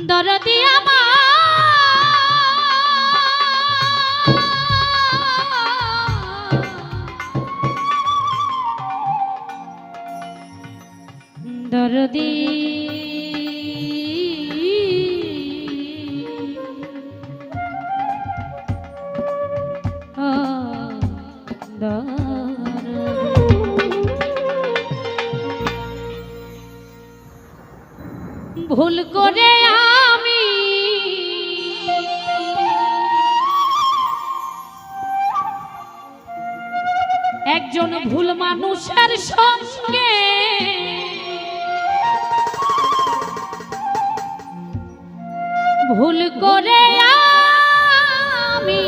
দরদি আমার দরদি ভুল করে আমি একজন ভুল মানুষের সঙ্গে ভুল করে আমি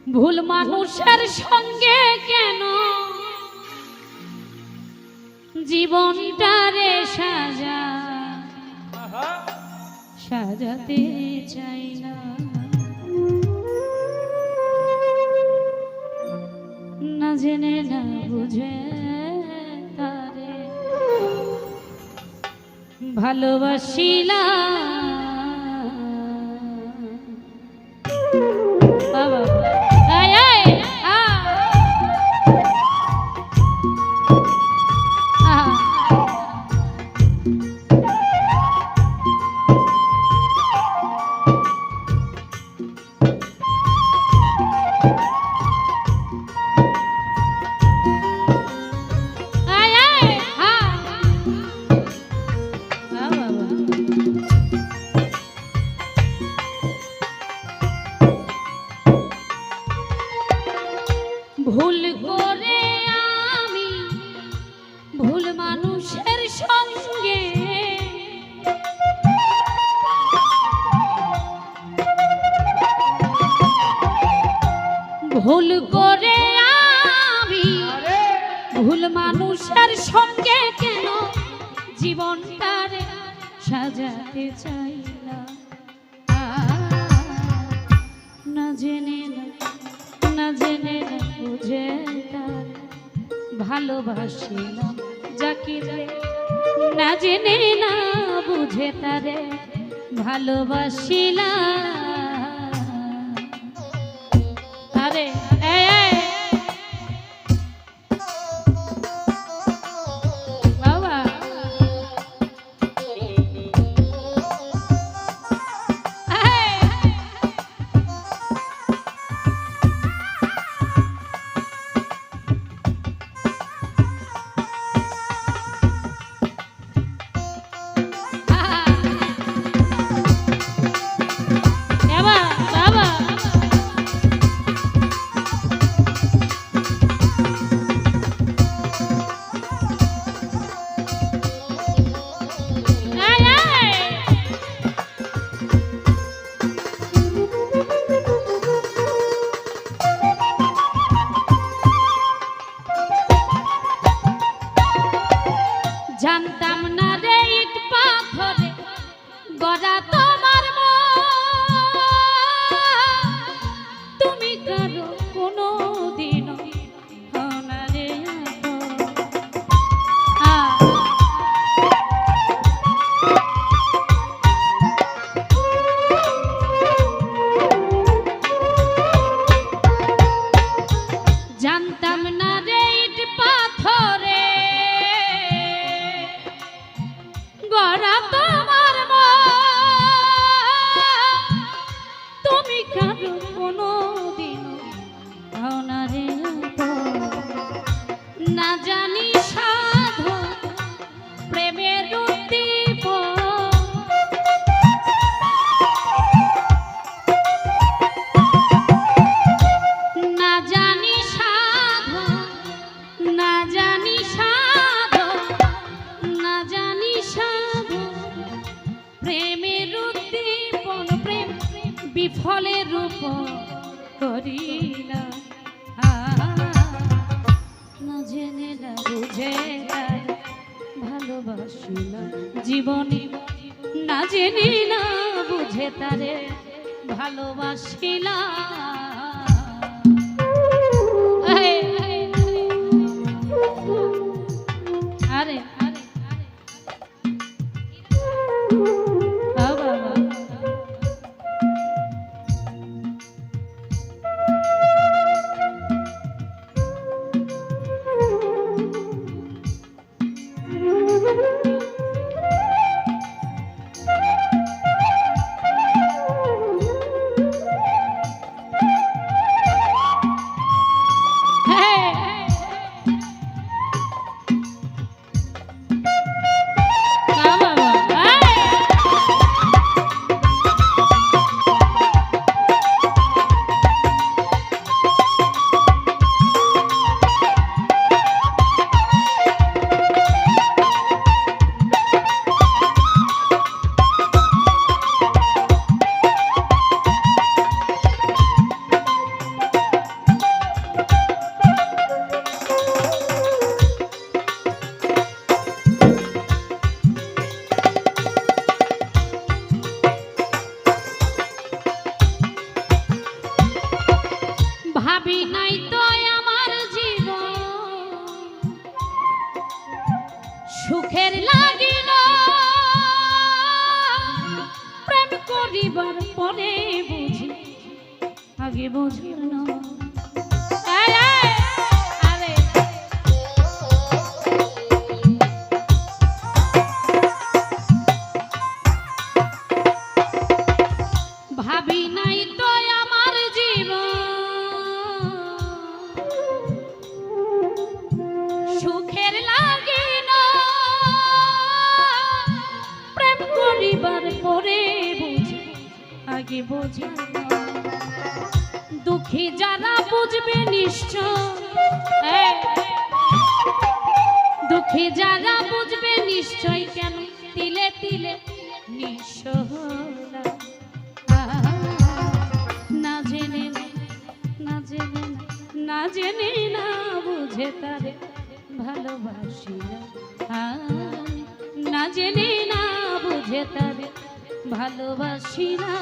ভুল মানুষের সঙ্গে কেন জীবনটারে সাজাতে চাই না না জেনে না বুঝে তারে ভালোবাসিলাম বাবা ভুল করে আমি ভুল মানুষের সঙ্গে ভুল করে আমি ভুল মানুষের সঙ্গে কেন জীবনটারে সাজাতে চাই না জেনে না জেনে না বুঝে তার ভালোবাসিলাম যাকে না জেনে না বুঝে তারে ভালোবাসিলাম আরে বাবা জানতাম না রে ইট পাথরে গড়া তোমার তুমি কারো কোনো দিন না রে জানতাম না রে ইট পাথরে গড়া তোমার তুমি কারো কোনো দিন না রে না জানি সাধু প্রেমের উদ্দীপ না জানি সাধু না জানি সাধু না জানি সাধু প্রেমের উদ্দীপন প্রেম বিফলের রূপ করিলা না জেনে না বুঝে ভালোবাসিলাম জীবনে না জেনে না বুঝে তারে ভালোবাসিলাম সুখের লাগিল প্রেম করিবার পরে বুঝি আগে বুঝিল না। ভাবি নাই তো আমার জীবন সুখের লাগিল প্রেম করিবার পরে বুঝি আগে বুঝি না। দুঃখী যারা বুঝবে নিশ্চয়, দুঃখী যারা বুঝবে নিশ্চয় কেন তিলে তিলে নিঃস্ব হলাম। না জেনে না জেনে না জেনে না বুঝে তারে ভালোবাসি না। না জেনে না বুঝে তারে ভালোবাসি না।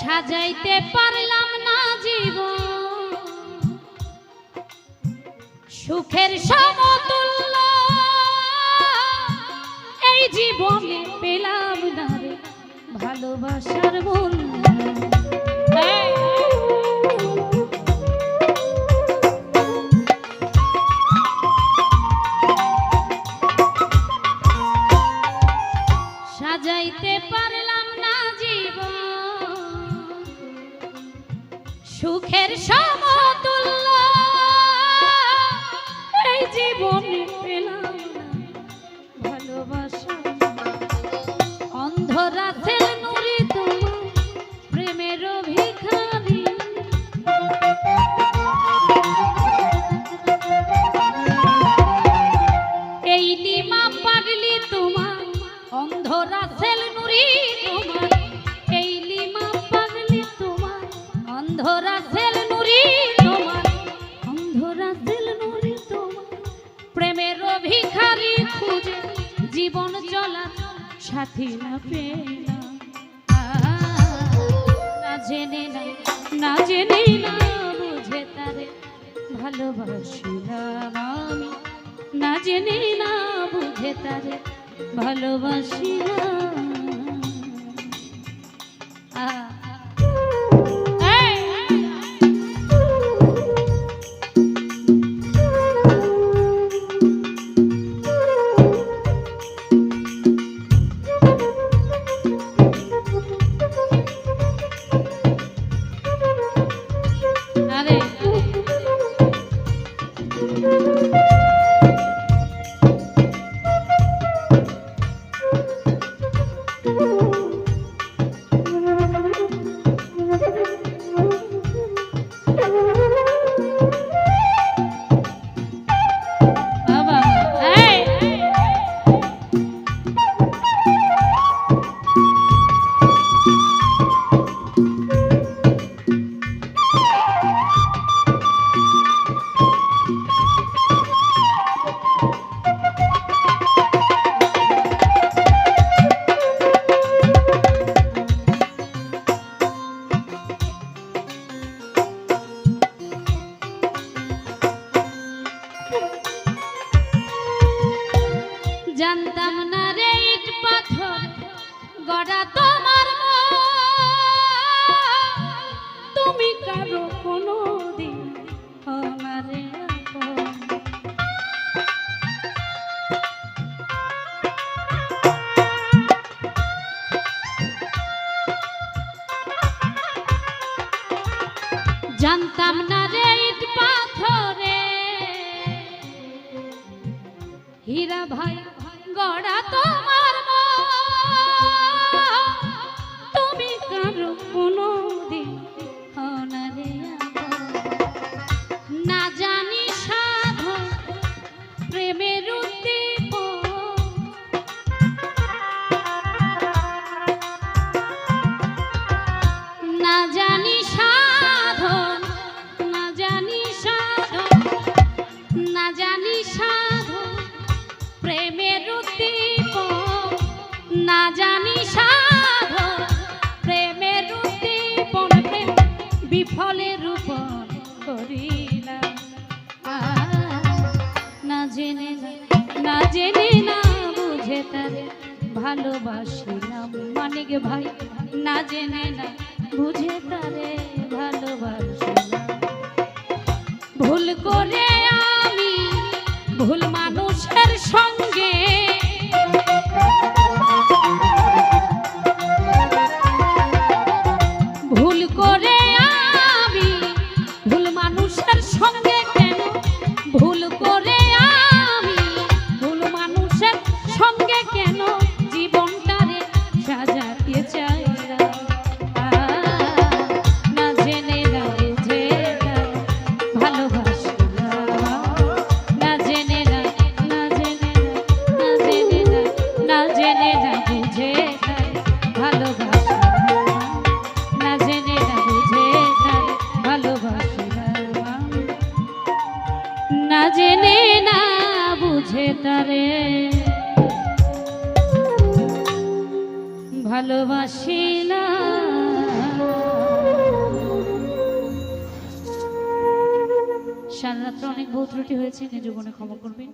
সাজাইতে পারলাম না জীবন সুখের সমতুল্য এই জীবনে পেলাম না রে ভালোবাসার বন্ধু। সাজাইতে পারলাম না জীবন সুখের সমতুল্য এই জীবনে পেলাম না ভালোবাসা। অন্ধরাতের নুরি তোমার প্রেমের ভিখারি এই লিমা পাগলি তোমার অন্ধরাতের নুরি তোমার এই লিমা পাগলি তোমার অন্ধরাতের নুরি তোমার অন্ধরাতের নুরি তোমার প্রেমের ভিখারি খুঁজে জীবন চলা সাথী না পেলাম। না জেনে না জেনে না বুঝে তারে ভালোবাসিলাম আমি। না জেনে না বুঝে তারে ভালোবাসিলাম। জানতাম না রে ইট পাথর গড়া তোমার তুমি কারো কোনো দিন আমারে হীরা ভাই গড়া তোমার মন, তুমি কারো কোনোদিন হও না রে আপন। না জানি সাধন প্রেমের উদ্দীপন, না জানি সাধন, না জানি সাধন, না জানি সাধন প্রেমের উদ্দীপন, না জানি সাধন প্রেমের উদ্দীপন, প্রেম বিফলে রূপন করিলাম। না জেনে না জেনে না বুঝে তারে ভালোবাসিলাম। মানিক ভাই না জেনে না বুঝে তারে ভালোবাসিলাম। ভুল করে আমি ভুল মানুষের সঙ্গে, ভুল করে আমি ভুল মানুষের সঙ্গে, কেন ভুল করে আমি ভুল মানুষের সঙ্গে, কেন জীবনটারে সাজাতে চাইলাম। না জেনে না বুঝে ভালোবাসিলাম, না জেনে না, না জেনে না, না জেনে না, না জেনে না বুঝে ভালোবাসিলাম, না জেনে না বুঝে ভালোবাসিলাম, না জেনে না বুঝে তারে ভালোবাসিলাম। সারা রাত্রে অনেক ভুল ত্রুটি হয়েছে, নিজ জীবনে ক্ষমা করবেন।